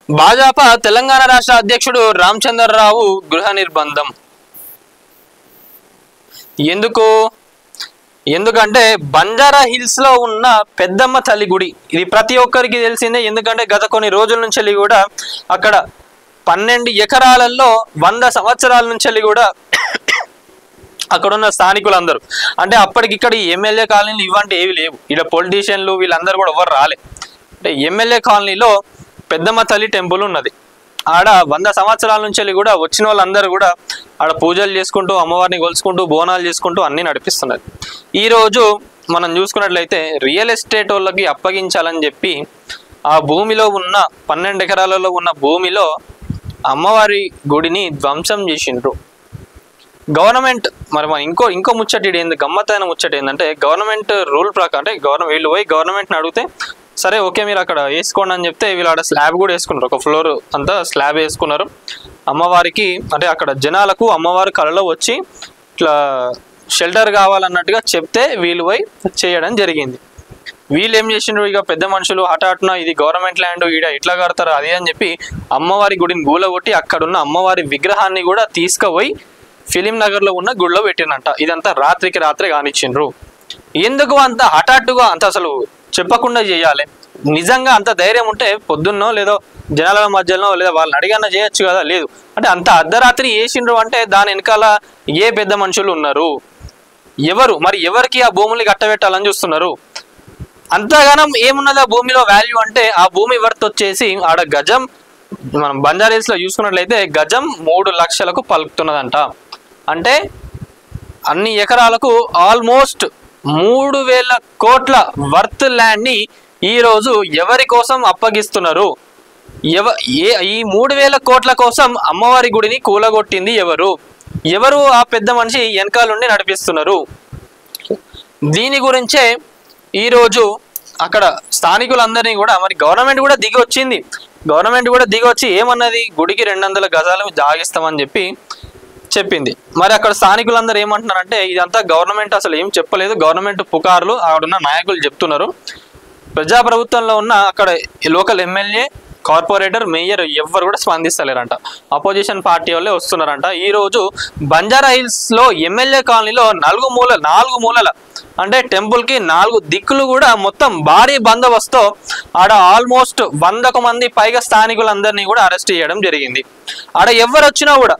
భాజపా తెలంగాణ రాష్ట్ర అధ్యక్షుడు రామచంద్రరావు గృహ నిర్బంధం. ఎందుకంటే బంజారా హిల్స్ లో ఉన్న పెద్దమ్మ తల్లి గుడి, ఇది ప్రతి ఒక్కరికి తెలిసిందే. ఎందుకంటే గత కొన్ని రోజుల నుంచి కూడా అక్కడ 12 ఎకరాలలో 100 సంవత్సరాల నుంచి కూడా అక్కడున్న స్థానికులందరూ, అంటే అప్పటికిక్కడ ఎమ్మెల్యే కాలనీలు ఇవంటి ఏవి లేవు, ఇక్కడ పొలిటీషియన్లు వీళ్ళందరూ కూడా ఎవరు రాలే. అంటే ఎమ్మెల్యే కాలనీలో పెద్దమ్మ తల్లి టెంపుల్ ఉన్నది. ఆడ 100 సంవత్సరాల నుంచి కూడా వచ్చిన వాళ్ళందరూ కూడా ఆడ పూజలు చేసుకుంటూ, అమ్మవారిని కొలుసుకుంటూ, బోనాలు చేసుకుంటూ అన్నీ నడిపిస్తున్నారు. ఈరోజు మనం చూసుకున్నట్లయితే రియల్ ఎస్టేట్ వాళ్ళకి అప్పగించాలని చెప్పి ఆ భూమిలో ఉన్న 12 ఎకరాలలో ఉన్న భూమిలో అమ్మవారి గుడిని ధ్వంసం చేసిండ్రు. గవర్నమెంట్ మరి ఇంకో ముచ్చటి ఏంది, గమ్మత్తైన ముచ్చటి ఏంటంటే గవర్నమెంట్ రూల్ ప్రకారం, అంటే వీళ్ళు పోయి గవర్నమెంట్ని అడిగితే సరే ఓకే మీరు అక్కడ వేసుకోండి అని చెప్తే వీళ్ళు ఆడ స్లాబ్ కూడా వేసుకున్నారు, ఒక ఫ్లోర్ అంతా స్లాబ్ వేసుకున్నారు. అమ్మవారికి అంటే అక్కడ జనాలకు అమ్మవారి కళలో వచ్చి ఇట్లా షెల్టర్ కావాలన్నట్టుగా చెప్తే వీళ్ళు పోయి చేయడం జరిగింది. వీళ్ళు ఏం చేసిండ్రు, ఇక పెద్ద మనుషులు హఠాత్తున ఇది గవర్నమెంట్ ల్యాండ్ ఈడ ఇట్లా కడతారు అది అని చెప్పి అమ్మవారి గుడిని గూలగొట్టి అక్కడున్న అమ్మవారి విగ్రహాన్ని కూడా తీసుకుపోయి ఫిలిం నగర్లో ఉన్న గుడిలో పెట్టినంట. ఇదంతా రాత్రికి రాత్రే కానిచ్చిండ్రు. ఎందుకు అంత హఠాత్తుగా అంత అసలు చెప్పకుండా చేయాలి? నిజంగా అంత ధైర్యం ఉంటే పొద్దున్నో లేదో జనాల మధ్యలో లేదా వాళ్ళని అడిగన్నా చేయొచ్చు కదా. లేదు అంటే అంత అర్ధరాత్రి వేసిండ్రు అంటే దాని వెనకాల ఏ పెద్ద మనుషులు ఉన్నారు, మరి ఎవరికి ఆ భూముల్ని కట్టబెట్టాలని చూస్తున్నారు? అంతగానం ఏమున్నది ఆ భూమిలో వాల్యూ అంటే ఆ భూమి వర్త్ వచ్చేసి ఆడ గజం, మనం బంజారా లో చూసుకున్నట్లయితే గజం 3 లక్షలకు పలుకుతున్నదంట. అంటే అన్ని ఎకరాలకు ఆల్మోస్ట్ 3000 కోట్ల వర్త్ ల్యాండ్ని ఈరోజు ఎవరి కోసం అప్పగిస్తున్నారు? ఈ 3000 కోట్ల కోసం అమ్మవారి గుడిని కూలగొట్టింది ఎవరు ఆ పెద్ద మనిషి వెనకాలండి నడిపిస్తున్నారు? దీని గురించే ఈరోజు అక్కడ స్థానికులందరినీ కూడా మరి గవర్నమెంట్ కూడా దిగి వచ్చి ఏమన్నది, గుడికి 200 గజాలు జాగిస్తామని చెప్పింది. మరి అక్కడ స్థానికులందరూ ఏమంటున్నారంటే ఇదంతా గవర్నమెంట్ అసలు ఏం చెప్పలేదు, గవర్నమెంట్ పుకార్లు ఆవిడున్న నాయకులు చెప్తున్నారు. ప్రజాప్రభుత్వంలో ఉన్న అక్కడ లోకల్ ఎమ్మెల్యే, కార్పొరేటర్, మేయర్ ఎవ్వరు కూడా స్పందిస్తలేరంట. అపోజిషన్ పార్టీ వాళ్ళే వస్తున్నారంట. ఈరోజు బంజారా హిల్స్ లో ఎమ్మెల్యే కాలనీలో 4 మూలల అంటే టెంపుల్కి 4 దిక్కులు కూడా మొత్తం భారీ బందోబస్తుతో ఆడ ఆల్మోస్ట్ 100కు మంది పైగా స్థానికులందరినీ కూడా అరెస్ట్ చేయడం జరిగింది. ఆడ ఎవరు వచ్చినా కూడా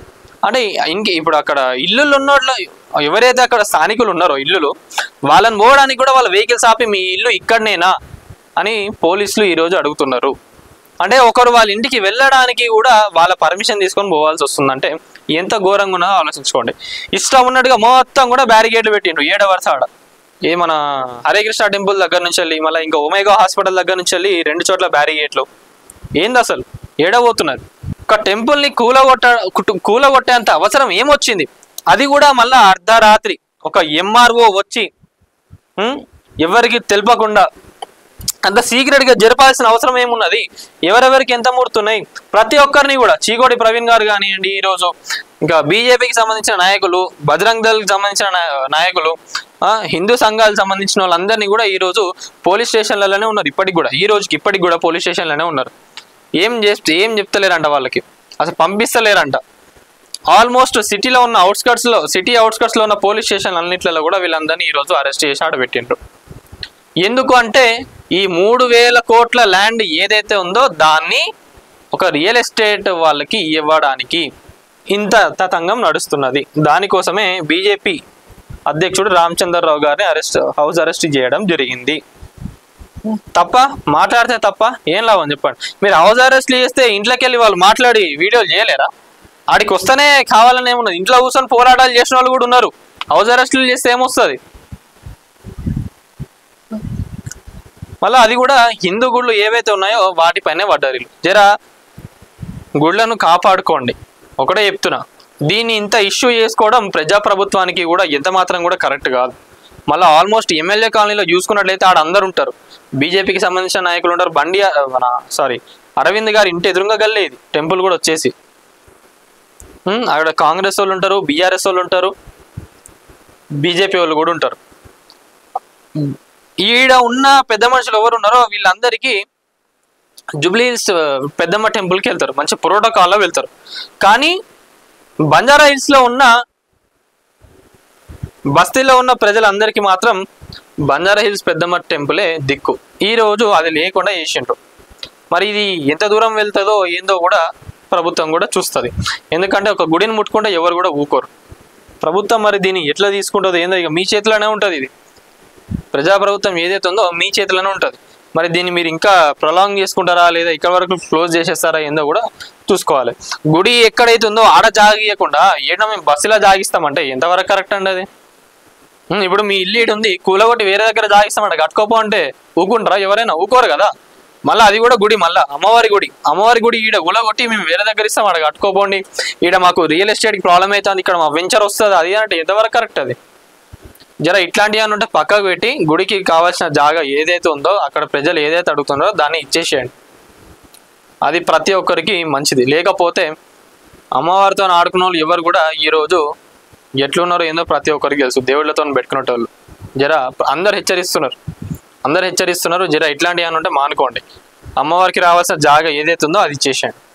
అంటే ఇప్పుడు అక్కడ ఇల్లులు ఉన్నోళ్ళు ఎవరైతే అక్కడ స్థానికులు ఉన్నారో ఇల్లులు, వాళ్ళని పోవడానికి కూడా వాళ్ళ వెహికల్స్ ఆపి మీ ఇల్లు ఇక్కడనేనా అని పోలీసులు ఈరోజు అడుగుతున్నారు. అంటే ఒకరు వాళ్ళ ఇంటికి వెళ్ళడానికి కూడా వాళ్ళ పర్మిషన్ తీసుకొని పోవాల్సి వస్తుందంటే ఎంత ఘోరంగా ఉన్నదో ఆలోచించుకోండి. ఇష్టం ఉన్నట్టుగా మొత్తం కూడా బ్యారికేడ్లు పెట్టిండ్రు 7వ వరుస ఆడ. మన హరే కృష్ణ టెంపుల్ దగ్గర నుంచి వెళ్ళి మళ్ళీ ఇంకా ఒమేగా హాస్పిటల్ దగ్గర నుంచి వెళ్ళి 2 చోట్ల బ్యారికేడ్లు. ఏంది అసలు ఏడబోతున్నారు? ఒక టెంపుల్ని కూలగొట్టేంత అవసరం ఏమొచ్చింది? అది కూడా మళ్ళా అర్ధరాత్రి ఒక ఎంఆర్ఓ వచ్చి ఎవరికి తెలపకుండా అంత సీక్రెట్గా జరపాల్సిన అవసరం ఏమున్నది? ఎవరెవరికి ఎంత మూడుతున్నాయి ప్రతి ఒక్కరిని కూడా, చీకోటి ప్రవీణ్ గారు కానివ్వండి, ఈరోజు ఇంకా బీజేపీకి సంబంధించిన నాయకులు, బజరంగ్ దళకి సంబంధించిన నాయకులు, హిందూ సంఘాలకు సంబంధించిన వాళ్ళందరినీ కూడా ఈరోజు పోలీస్ స్టేషన్లలోనే ఉన్నారు. ఇప్పటికి కూడా పోలీస్ స్టేషన్లోనే ఉన్నారు. ఏం చెప్తలేరంట, వాళ్ళకి అసలు పంపిస్తలేరంట. ఆల్మోస్ట్ సిటీలో ఉన్న సిటీ అవుట్స్కట్స్లో ఉన్న పోలీస్ స్టేషన్ అన్నింటిలో కూడా వీళ్ళందరినీ ఈరోజు అరెస్ట్ చేసి ఆడబెట్టిండ్రు. ఎందుకు అంటే ఈ 3000 కోట్ల ల్యాండ్ ఏదైతే ఉందో దాన్ని ఒక రియల్ ఎస్టేట్ వాళ్ళకి ఇవ్వడానికి ఇంత తతంగం నడుస్తున్నది. దానికోసమే బీజేపీ అధ్యక్షుడు రామచంద్రరావు గారిని హౌస్ అరెస్ట్ చేయడం జరిగింది. తప్ప మాట్లాడితే తప్ప ఏం లాభం చెప్పండి? మీరు హౌస్ అరెస్ట్లు చేస్తే ఇంట్లోకి వెళ్ళి వాళ్ళు మాట్లాడి వీడియోలు చేయలేరా? ఆడికి వస్తేనే కావాలని ఏమున్నది? ఇంట్లో కూర్చొని పోరాటాలు చేసిన వాళ్ళు కూడా ఉన్నారు. హౌస్ అరెస్టులు చేస్తే ఏమొస్తుంది? మళ్ళీ అది కూడా హిందూ గుళ్ళు ఏవైతే ఉన్నాయో వాటిపైనే పడ్డారు. జరా గుళ్ళను కాపాడుకోండి, ఒకటే చెప్తున్నా. దీన్ని ఇంత ఇష్యూ చేసుకోవడం ప్రజాప్రభుత్వానికి కూడా ఎంత మాత్రం కూడా కరెక్ట్ కాదు. మళ్ళీ ఆల్మోస్ట్ ఎమ్మెల్యే కాలనీలో చూసుకున్నట్లయితే ఆడ అందరు ఉంటారు, బీజేపీకి సంబంధించిన నాయకులు ఉంటారు. అరవింద్ గారి ఇంటి ఎదురుగా గల్లేది టెంపుల్ కూడా వచ్చేసి అక్కడ కాంగ్రెస్ వాళ్ళు ఉంటారు, బీఆర్ఎస్ వాళ్ళు ఉంటారు, బీజేపీ వాళ్ళు కూడా ఉంటారు. ఈడ ఉన్న పెద్ద మనుషులు ఎవరు ఉన్నారో వీళ్ళందరికీ జూబ్లీ హిల్స్ పెద్దమ్మ టెంపుల్కి వెళ్తారు, మంచి ప్రోటోకాల్లో వెళ్తారు. కానీ బంజారా హిల్స్లో ఉన్న బస్తీలో ఉన్న ప్రజలందరికీ మాత్రం బంజారా హిల్స్ పెద్దమ్మ టెంపులే దిక్కు. ఈరోజు అది లేకుండా చేసిండ్రు. మరి ఇది ఎంత దూరం వెళ్తుందో ఏందో కూడా ప్రభుత్వం కూడా చూస్తుంది. ఎందుకంటే ఒక గుడిని ముట్టుకుంటే ఎవరు కూడా ఊకోరు. ప్రభుత్వం మరి దీన్ని ఎట్లా తీసుకుంటుందో ఏందో ఇక మీ చేతిలోనే ఉంటుంది. ఇది ప్రజాప్రభుత్వం ఏదైతే ఉందో మీ చేతిలోనే ఉంటుంది. మరి దీన్ని మీరు ఇంకా ప్రొలాంగ్ చేసుకుంటారా లేదా ఇక్కడ వరకు క్లోజ్ చేసేస్తారా ఏందో కూడా చూసుకోవాలి. గుడి ఎక్కడైతే ఉందో ఆడ జాగియకుండా ఏడో మేము బస్సులో జాగిస్తామంటే ఎంతవరకు కరెక్ట్ అండి అది? ఇప్పుడు మీ ఇల్లు ఇటు ఉంది, కూలగొట్టి వేరే దగ్గర జాగిస్తామంట కట్టుకోపో అంటే ఊకుంటారా? ఎవరైనా ఊకోరు కదా. మళ్ళీ అది కూడా గుడి, మళ్ళీ అమ్మవారి గుడి ఈడ కూలగొట్టి మేము వేరే దగ్గర ఇస్తాం అక్కడ కట్టుకోపోండి, ఈడ మాకు రియల్ ఎస్టేట్కి ప్రాబ్లం అవుతుంది, ఇక్కడ మా వెంచర్ వస్తుంది అది అంటే ఎంతవరకు కరెక్ట్ అది? జర ఇట్లాంటివి అని ఉంటే పక్కకు పెట్టి గుడికి కావాల్సిన జాగా ఏదైతే ఉందో అక్కడ ప్రజలు ఏదైతే అడుగుతున్నారో దాన్ని ఇచ్చేసేయండి. అది ప్రతి ఒక్కరికి మంచిది. లేకపోతే అమ్మవారితో ఆడుకున్న వాళ్ళు ఎవరు కూడా ఈరోజు ఎట్లున్నారో ఏందో ప్రతి ఒక్కరికి తెలుసు. దేవుళ్ళతో పెట్టుకునేటోళ్ళు జర అందరు హెచ్చరిస్తున్నారు. జర ఇట్లాంటివి అని ఉంటే మానుకోండి. అమ్మవారికి రావాల్సిన జాగా ఏదైతే ఉందో అది ఇచ్చేసేయండి.